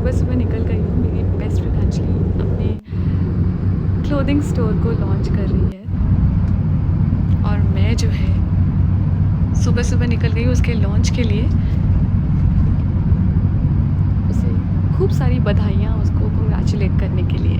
सुबह सुबह निकल गई हूँ। मेरी बेस्ट फ्रेंड अंजलि अपने क्लोथिंग स्टोर को लॉन्च कर रही है और मैं जो है सुबह सुबह निकल गई हूँ उसके लॉन्च के लिए। उसे खूब सारी बधाइयाँ उसको कंग्रेचुलेट करने के लिए।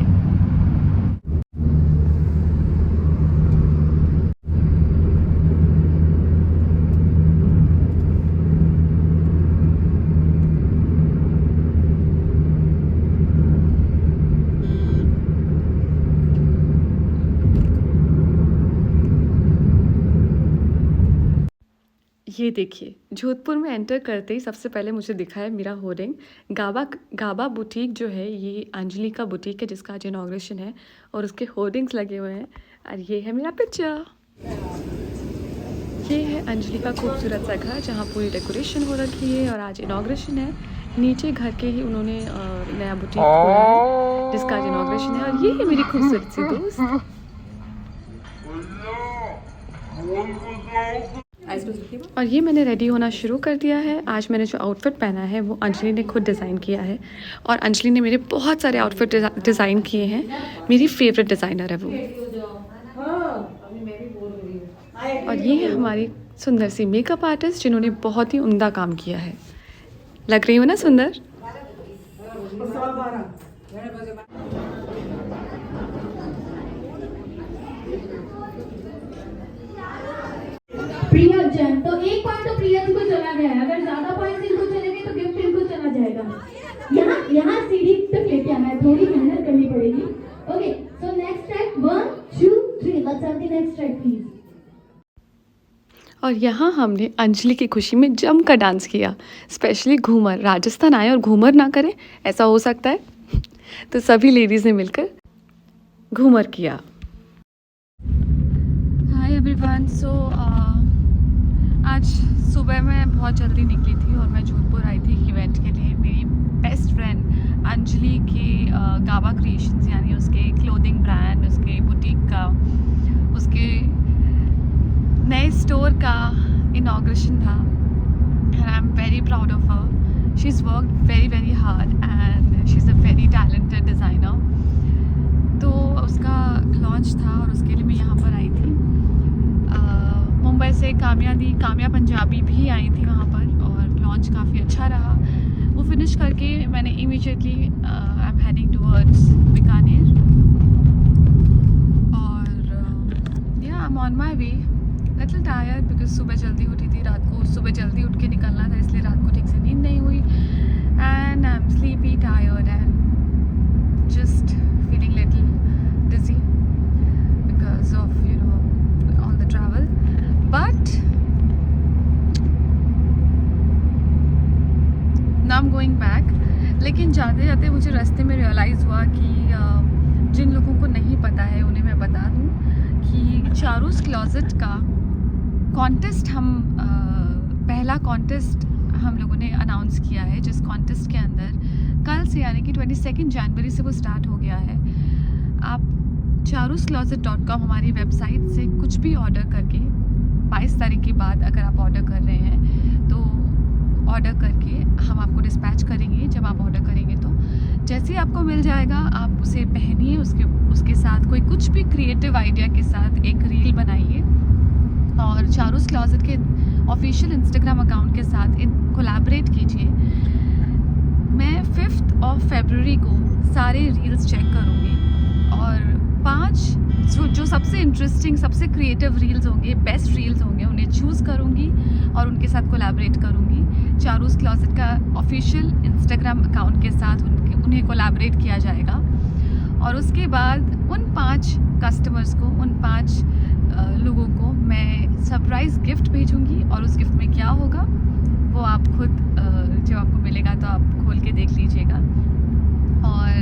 ये देखिए, जोधपुर में एंटर करते ही सबसे पहले मुझे दिखा है मेरा होर्डिंग। गाबा बुटीक जो है ये अंजलि का बुटीक है जिसका आज इनॉग्रेशन है और उसके होर्डिंग्स लगे हुए हैं और ये है मेरा पिक्चर। ये है अंजलि का खूबसूरत सा घर जहाँ पूरी डेकोरेशन हो रखी है और आज इनॉग्रेशन है। नीचे घर के ही उन्होंने नया बुटीक खोला है जिसका आज इनॉग्रेशन है और ये है मेरी खूबसूरत सी दोस्त। और ये मैंने रेडी होना शुरू कर दिया है। आज मैंने जो आउटफिट पहना है वो अंजलि ने खुद डिज़ाइन किया है और अंजलि ने मेरे बहुत सारे आउटफिट डिज़ाइन किए हैं। मेरी फेवरेट डिज़ाइनर है वो। और ये है हमारी सुंदर सी मेकअप आर्टिस्ट जिन्होंने बहुत ही उम्दा काम किया है। लग रही हो ना सुंदर? प्रिया जैन, तो एक पॉइंट तो प्रिया जी को चला गया है। अगर ज्यादा पॉइंट इनको चलेंगे तो गिफ्ट इनको चला जाएगा। यहाँ सीढ़ी तक लेके आना है, थोड़ी मेहनत करनी पड़ेगी। Okay, so next track 1 2 3, let's have the next track please. और यहाँ हमने अंजलि की खुशी में जमकर डांस किया, स्पेशली घूमर। राजस्थान आए और घूमर ना करें, ऐसा हो सकता है? तो सभी लेडीज़ ने मिलकर घूमर किया। हाय एवरीवन, सो आज सुबह मैं बहुत जल्दी निकली थी और मैं जोधपुर आई थी इवेंट के लिए। मेरी बेस्ट फ्रेंड अंजलि के गाबा क्रिएशंस यानी उसके क्लोथिंग ब्रांड, उसके बुटीक का, उसके नए स्टोर का इनॉग्रेशन था and I'm very proud of her. She's worked very hard and she's a very talented designer. तो उसका लॉन्च था और उसके लिए मैं यहाँ पर आई थी। मुंबई से काम्या पंजाबी भी आई थी वहाँ पर और लॉन्च काफ़ी अच्छा रहा। वो फिनिश करके मैंने immediately I am heading towards Bikaner और या I am on my way. Little tired because सुबह जल्दी उठी थी, रात को सुबह जल्दी उठ के निकलना था इसलिए रात को ठीक से नींद नहीं हुई and I am sleepy, tired and just feeling little dizzy because of you know all the travel. But now I am going back. लेकिन जाते जाते मुझे रास्ते में रियलाइज़ हुआ कि जिन लोगों को नहीं पता है उन्हें मैं बता दूं कि चारूस क्लॉजेट का कॉन्टेस्ट पहला कॉन्टेस्ट हम लोगों ने अनाउंस किया है, जिस कॉन्टेस्ट के अंदर कल से यानी कि 22 जनवरी से वो स्टार्ट हो गया है। आप charuscloset.com हमारी वेबसाइट से कुछ भी ऑर्डर करके 22 तारीख के बाद अगर आप ऑर्डर कर रहे हैं तो ऑर्डर करके हम आपको डिस्पैच करेंगे। जब आप ऑर्डर करेंगे तो जैसे ही आपको मिल जाएगा आप उसे पहनिए, उसके साथ कोई कुछ भी क्रिएटिव आइडिया के साथ एक रील बनाइए और चारूस क्लॉजेट के ऑफिशियल इंस्टाग्राम अकाउंट के साथ कोलैबोरेट कीजिए। मैं 5 फरवरी को सारे रील्स चेक करूँगी और 5 जो सबसे इंटरेस्टिंग, सबसे क्रिएटिव रील्स होंगे, बेस्ट रील्स होंगे, उन्हें चूज़ करूँगी और उनके साथ कोलैबोरेट करूँगी। चारूस क्लॉजेट का ऑफिशियल इंस्टाग्राम अकाउंट के साथ उन्हें कोलैबोरेट किया जाएगा और उसके बाद उन 5 कस्टमर्स को, उन 5 लोगों को मैं सरप्राइज़ गिफ्ट भेजूंगी और उस गिफ्ट में क्या होगा वो आप खुद जब आपको मिलेगा तो आप खोल के देख लीजिएगा। और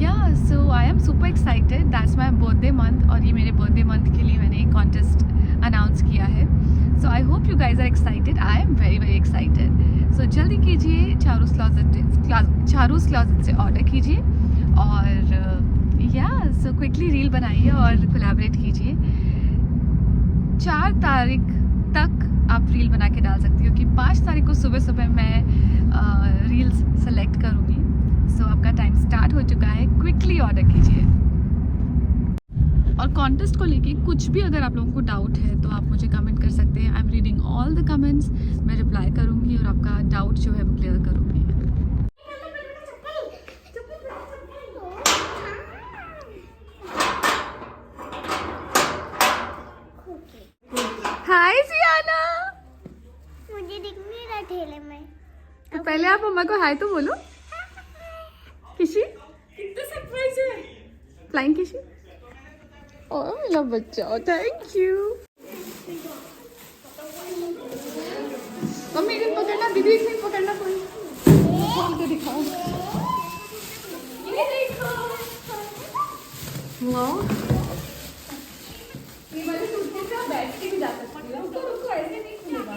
या so I am super excited, that's my birthday month और ये मेरे बर्थडे मंथ के लिए मैंने एक कॉन्टेस्ट अनाउंस किया है। So I hope you guys are excited, I am very excited. So जल्दी कीजिए, चारूस क्लॉजेट से ऑर्डर कीजिए और या सो क्विकली रील बनाइए और कोलैबोरेट कीजिए। 4 तारीख तक आप रील बना के डाल सकती हो कि 5 तारीख को सुबह सुबह मैं रील्स सेलेक्ट करूँगी क्विकली ऑर्डर कीजिए। और कॉन्टेस्ट को लेके कुछ भी अगर आप लोगों को डाउट है तो आप मुझे कमेंट कर सकते हैं। I am reading all the comments, मैं रिप्लाई करूँगी और आपका डाउट जो है वो क्लियर करूँगी। हाय सियाना, मुझे दिख नहीं रहा ठेले में। तो पहले आप मम्मा को हाय तो बोलो। किशी कितना सरप्राइज है, फ्लाइंग किशी। ओह मेरा बच्चा, थैंक यू। मम्मी एक पकड़ना, दीदी एक नहीं पकड़ना, कोई खोल के दिखाओ। ये देखो, वाह, ये वाले सूटकेस से आप बैठ के भी जा सकती हो। रुको ऐसे नहीं खुलेगा।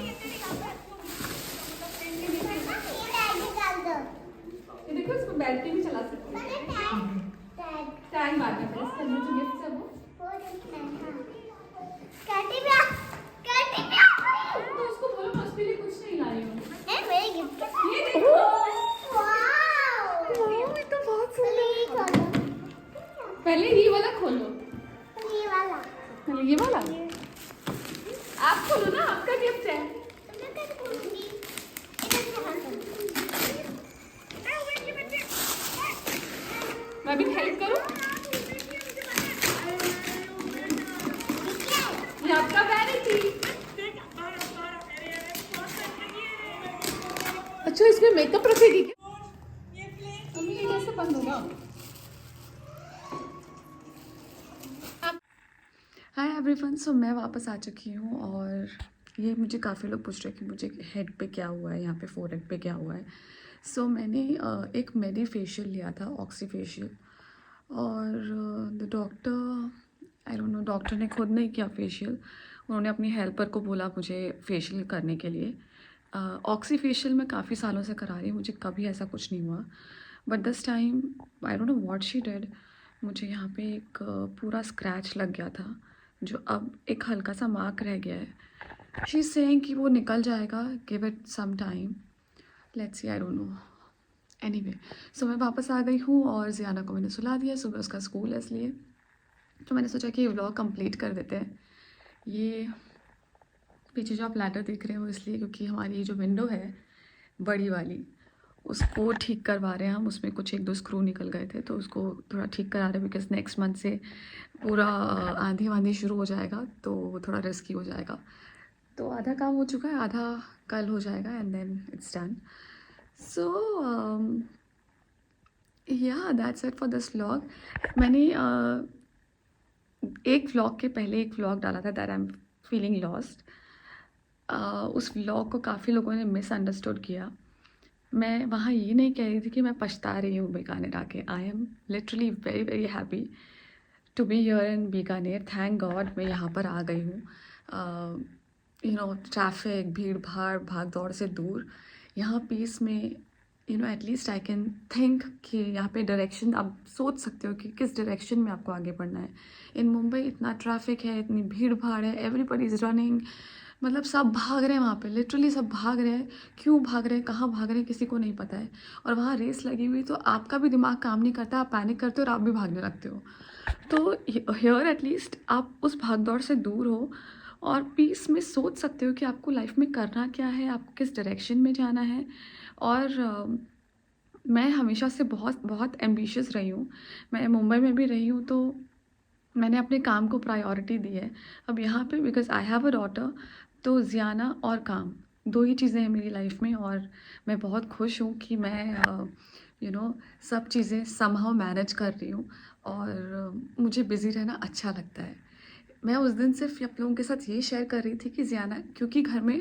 ये देखो, इसको बैठ के भी चला सकते हो। टैग मारना है इसके अंदर जो गिफ्ट है वो। तो उसको बोलो मैं उसके लिए कुछ नहीं लाई हूँ। ये देखो, ये तो बहुत सुंदर। पहले ये वाला खोलो। पहले ये वाला आप खोलो ना, आपका गिफ्ट है। मैं भी हेल्प करूं? ये आपका वैनिटी। अच्छा, इसमें मेकअप रखेगी क्या? मम्मी ये कैसे बंद होगा? हाय एवरीवन, सो मैं वापस आ चुकी हूँ और ये मुझे काफ़ी लोग पूछ रहे हैं कि मुझे हेड पे क्या हुआ है, यहाँ पे फोरहेड पे क्या हुआ है। सो मैंने एक मेडी फेशियल लिया था, ऑक्सी फेशियल, और the doctor, I don't no, doctor ने खुद नहीं किया फेशियल, उन्होंने अपनी हेल्पर को बोला मुझे फेशियल करने के लिए। ऑक्सी फेशियल मैं काफ़ी सालों से करा रही हूँ, मुझे कभी ऐसा कुछ नहीं हुआ, but this time I don't know what she did, मुझे यहाँ पे एक पूरा स्क्रैच लग गया था जो अब एक हल्का सा मार्क रह गया है। शी इज सेइंग कि वो निकल जाएगा, give it some time, let's see, I don't know. Anyway, so मैं वापस आ गई हूँ और जियाना को मैंने सुला दिया, सुबह उसका स्कूल है इसलिए तो मैंने सोचा कि ये व्लॉग कंप्लीट कर देते हैं। ये पीछे जो आप लैडर देख रहे हो इसलिए क्योंकि हमारी जो विंडो है बड़ी वाली, उसको ठीक करवा रहे हैं हम, उसमें कुछ एक दो स्क्रू निकल गए थे तो उसको थोड़ा ठीक करा रहे हैं, बिकॉज नेक्स्ट मंथ से पूरा आंधी वांधी शुरू हो जाएगा तो थोड़ा रिस्की हो जाएगा। तो आधा काम हो चुका है, आधा कल हो जाएगा एंड देन इट्स डन। सो या that's it for this vlog. मैंने एक व्लॉग के पहले एक व्लॉग डाला था, that I am feeling lost. उस व्लॉग को काफ़ी लोगों ने मिसअंडरस्टूड किया। मैं वहाँ ये नहीं कह रही थी कि मैं पछता रही हूँ बीकानेर आके। I am literally very very happy to be here in Bikaner. Thank God मैं यहाँ पर आ गई हूँ, यू नो, ट्रैफिक, भीड़ भाड़, भाग दौड़ से दूर, यहाँ पीस में, you know, at least I can think कि यहाँ पे डायरेक्शन आप सोच सकते हो कि किस डायरेक्शन में आपको आगे बढ़ना है। इन मुंबई इतना ट्रैफिक है, इतनी भीड़ भाड़ है, एवरीबडी इज़ रनिंग, मतलब सब भाग रहे हैं वहाँ पे, लिटरली सब भाग रहे हैं। क्यों भाग रहे हैं, कहाँ भाग रहे हैं, किसी को नहीं पता है। और वहाँ रेस लगी हुई तो आपका भी दिमाग काम नहीं करता, आप पैनिक करते हो और आप भी भागने लगते हो। तो हियर एटलीस्ट आप उस भाग दौड़ से दूर हो और पीस में सोच सकते हो कि आपको लाइफ में करना क्या है, आपको किस डायरेक्शन में जाना है। और मैं हमेशा से बहुत बहुत एम्बिशियस रही हूँ। मैं मुंबई में भी रही हूँ तो मैंने अपने काम को प्रायोरिटी दी है। अब यहाँ पे because I have a daughter, तो जियाना और काम दो ही चीज़ें हैं मेरी लाइफ में और मैं बहुत खुश हूँ कि मैं यू नो सब चीज़ें समहाउ मैनेज कर रही हूँ और मुझे बिज़ी रहना अच्छा लगता है। मैं उस दिन सिर्फ आप लोगों के साथ ये शेयर कर रही थी कि जियाना, क्योंकि घर में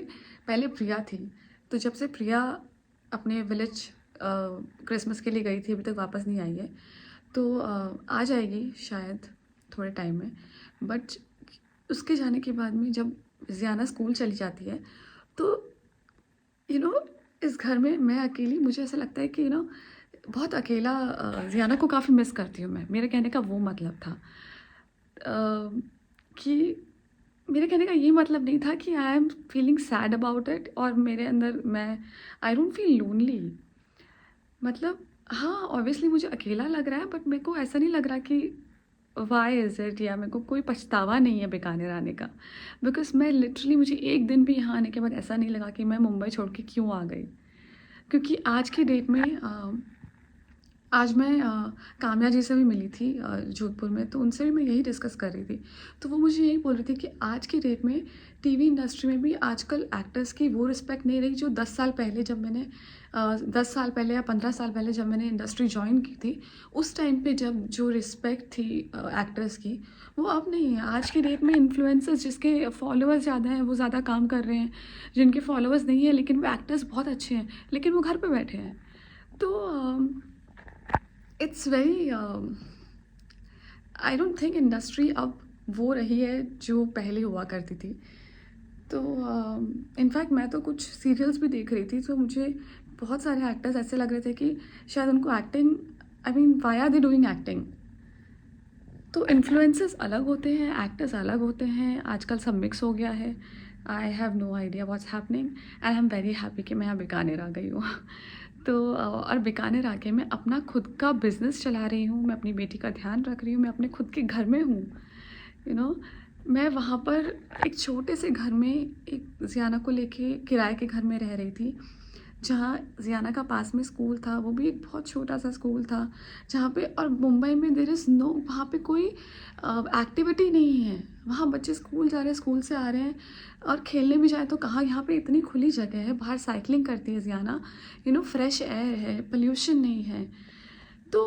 पहले प्रिया थी, तो जब से प्रिया अपने विलेज क्रिसमस के लिए गई थी, अभी तक वापस नहीं आई है, तो आ जाएगी शायद थोड़े टाइम में। बट उसके जाने के बाद में जब जियाना स्कूल चली जाती है तो यू नो इस घर में मैं अकेली, मुझे ऐसा लगता है कि यू नो बहुत अकेला, जियाना को काफ़ी मिस करती हूँ मैं। मेरे कहने का वो मतलब था कि मेरे कहने का ये मतलब नहीं था कि I am feeling sad about it और मेरे अंदर मैं आई डोंट फील लोनली। मतलब हाँ, ऑब्वियसली मुझे अकेला लग रहा है, बट मेरे को ऐसा नहीं लग रहा कि वाई इज़ इट, या मेरे को कोई पछतावा नहीं है बीकानेर आने का। बिकॉज़ मैं लिटरली, मुझे एक दिन भी यहाँ आने के बाद ऐसा नहीं लगा कि मैं मुंबई छोड़ के क्यों आ गई। क्योंकि आज की डेट में आज मैं काम्या जी से भी मिली थी जोधपुर में, तो उनसे भी मैं यही डिस्कस कर रही थी। तो वो मुझे यही बोल रही थी कि आज की डेट में टीवी इंडस्ट्री में भी आजकल एक्टर्स की वो रिस्पेक्ट नहीं रही जो 10 साल पहले, जब मैंने 10 साल पहले या 15 साल पहले जब मैंने इंडस्ट्री ज्वाइन की थी, उस टाइम पे जब जो रिस्पेक्ट थी एक्टर्स की, वो अब नहीं है। आज की डेट में इन्फ्लुएंसर्स जिसके फॉलोअर्स ज़्यादा हैं वो ज़्यादा काम कर रहे हैं, जिनके फॉलोअर्स नहीं है लेकिन वो एक्टर्स बहुत अच्छे हैं, लेकिन वो घर पे बैठे हैं। तो it's very, I don't think industry अब वो रही है जो पहले हुआ करती थी। तो इनफैक्ट मैं तो कुछ सीरियल्स भी देख रही थी, तो मुझे बहुत सारे एक्टर्स ऐसे लग रहे थे कि शायद उनको acting, I mean why are they doing acting. तो इन्फ्लुएंसर्स अलग होते हैं, एक्टर्स अलग होते हैं, आजकल सब मिक्स हो गया है। I have no idea what's happening and I am very happy कि मैं यहाँ बीकानेर आ गई हूँ। तो और बीकानेर आके मैं अपना खुद का बिज़नेस चला रही हूँ, मैं अपनी बेटी का ध्यान रख रही हूँ, मैं अपने खुद के घर में हूँ, यू नो। मैं वहाँ पर एक छोटे से घर में एक ज़ियाना को लेके किराए के घर में रह रही थी, जहाँ ज़ियाना का पास में स्कूल था, वो भी एक बहुत छोटा सा स्कूल था, जहाँ पे, और मुंबई में देयर इज़ नो, वहाँ पे कोई एक्टिविटी नहीं है। वहाँ बच्चे स्कूल जा रहे हैं, स्कूल से आ रहे हैं, और खेलने भी जाए तो कहाँ, यहाँ पे इतनी खुली जगह है, बाहर साइकिलिंग करती है Ziana, you know, fresh air है, पोल्यूशन नहीं है। तो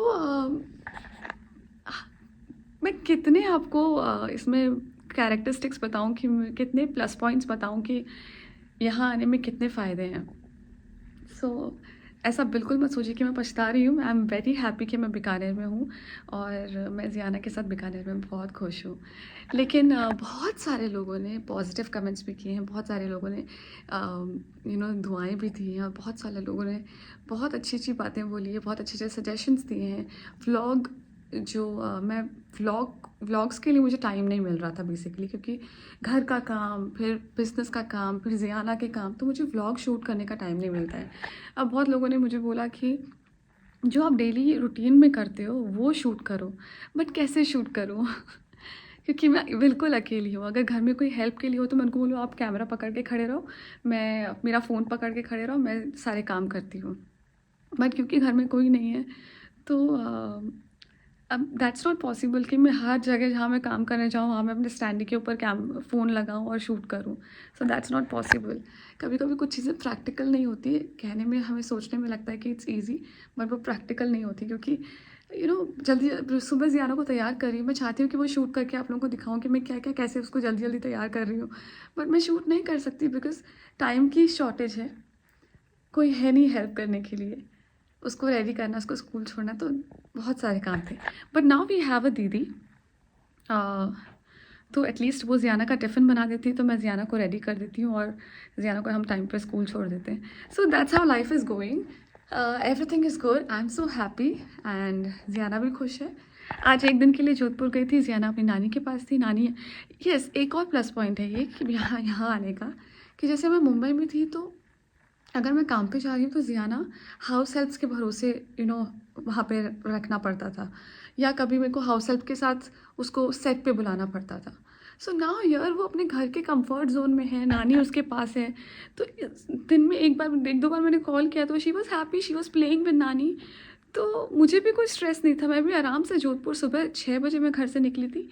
मैं कितने आपको इसमें कैरेक्टरिस्टिक्स बताऊँ, कि कितने प्लस पॉइंट्स बताऊँ कि यहाँ आने में कितने फ़ायदे हैं। सो ऐसा बिल्कुल मत सोचिए कि मैं पछता रही हूँ। आई एम वेरी हैप्पी कि मैं बीकानेर में हूँ, और मैं ज़ियाना के साथ बीकानेर में बहुत खुश हूँ। लेकिन बहुत सारे लोगों ने पॉजिटिव कमेंट्स भी किए हैं, बहुत सारे लोगों ने यू नो दुआएं भी दी हैं, और बहुत सारे लोगों ने बहुत अच्छी अच्छी बातें बोली है, बहुत अच्छे अच्छे सजेशंस दिए हैं। व्लॉग जो मैं व्लॉग्स के लिए मुझे टाइम नहीं मिल रहा था बेसिकली, क्योंकि घर का काम, फिर बिज़नेस का काम, फिर ज़ियाना के काम, तो मुझे व्लॉग शूट करने का टाइम नहीं मिलता है। अब बहुत लोगों ने मुझे बोला कि जो आप डेली रूटीन में करते हो वो शूट करो, बट कैसे शूट करूँ? क्योंकि मैं बिल्कुल अकेली हूँ। अगर घर में कोई हेल्प के लिए हो तो मैं उनको बोलूँ आप कैमरा पकड़ के खड़े रहो, मैं मेरा फ़ोन पकड़ के खड़े रहो, मैं सारे काम करती हूँ। बट क्योंकि घर में कोई नहीं है, तो अब दैट्स नॉट पॉसिबल कि मैं हर जगह जहाँ मैं काम करने जाऊँ वहाँ मैं अपने स्टैंड के ऊपर फ़ोन लगाऊँ और शूट करूँ। So that's not possible. कभी कभी कुछ चीज़ें प्रैक्टिकल नहीं होती है, कहने में, हमें सोचने में लगता है कि इट्स ईजी, बट वो प्रैक्टिकल नहीं होती। क्योंकि यू नो जल्दी सुबह ज़ियाना को तैयार कर रही हूँ, मैं चाहती हूँ कि वो शूट करके आप लोगों को दिखाऊँ कि मैं क्या क्या कैसे उसको जल्दी जल्दी तैयार कर रही हूँ, बट मैं शूट नहीं कर सकती बिकॉज टाइम की शॉर्टेज है, कोई है नहीं हेल्प करने के लिए, उसको रेडी करना, उसको स्कूल छोड़ना, तो बहुत सारे काम थे। But now we have a didi, तो एटलीस्ट वो ज़ियाना का टिफ़िन बना देती, तो मैं ज़ियाना को रेडी कर देती हूँ और ज़ियाना को हम टाइम पर स्कूल छोड़ देते हैं। So that's how life is going, everything is good, I am so happy, and Ziana भी खुश है। आज एक दिन के लिए जोधपुर गई थी, ज़ियाना अपनी नानी के पास थी। नानी, यस, एक और प्लस पॉइंट है ये कि यहाँ आने का, कि जैसे मैं मुंबई में थी तो अगर मैं काम पे जा रही हूँ तो ज़ियाना हाउस हेल्प्स के भरोसे यू नो वहाँ पे रखना पड़ता था, या कभी मेरे को हाउस हेल्प के साथ उसको सेट पे बुलाना पड़ता था। सो नाउ यार वो अपने घर के कंफर्ट जोन में है, नानी उसके पास है, तो दिन में एक दो बार मैंने कॉल किया तो she was happy, she was playing with नानी। तो मुझे भी कोई स्ट्रेस नहीं था, मैं भी आराम से जोधपुर, सुबह 6 बजे मैं घर से निकली थी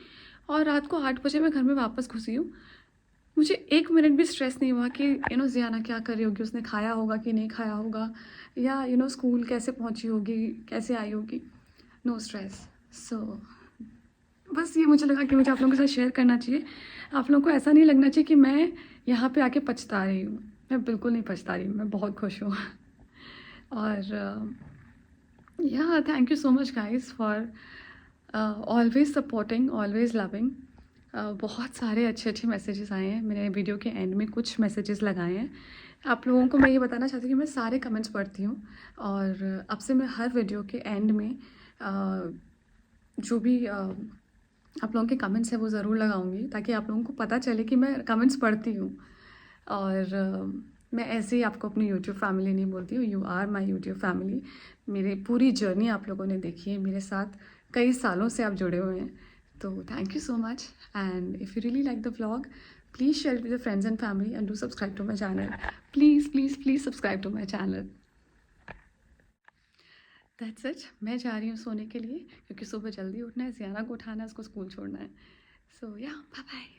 और रात को 8 बजे मैं घर में वापस घुसी हूँ। मुझे एक मिनट भी स्ट्रेस नहीं हुआ कि यू नो ज़ियाना क्या कर रही होगी, उसने खाया होगा कि नहीं खाया होगा, या यू नो स्कूल कैसे पहुंची होगी, कैसे आई होगी, नो स्ट्रेस। सो बस ये मुझे लगा कि मुझे आप लोगों के साथ शेयर करना चाहिए। आप लोगों को ऐसा नहीं लगना चाहिए कि मैं यहाँ पे आके पछता रही हूँ, मैं बिल्कुल नहीं पछता रही हूँ, मैं बहुत खुश हूँ। और या thank you so much guys for always supporting, always loving. बहुत सारे अच्छे अच्छे मैसेजेस आए हैं, मैंने वीडियो के एंड में कुछ मैसेजेस लगाए हैं। आप लोगों को मैं ये बताना चाहती हूँ कि मैं सारे कमेंट्स पढ़ती हूँ, और अब से मैं हर वीडियो के एंड में जो भी आप लोगों के कमेंट्स हैं वो ज़रूर लगाऊंगी, ताकि आप लोगों को पता चले कि मैं कमेंट्स पढ़ती हूँ। और मैं ऐसे ही आपको अपनी यूट्यूब फैमिली नहीं बोलती हूँ, you are my YouTube family. मेरी पूरी जर्नी आप लोगों ने देखी है, मेरे साथ कई सालों से आप जुड़े हुए हैं, तो thank you so much. And if you really like the vlog, please share with your friends and family and do subscribe to my channel. Please please please subscribe to my channel. That's it. मैं जा रही हूँ सोने के लिए, क्योंकि सुबह जल्दी उठना है, ज़ियाना को उठाना है, उसको स्कूल छोड़ना है। सो या बाय बाय।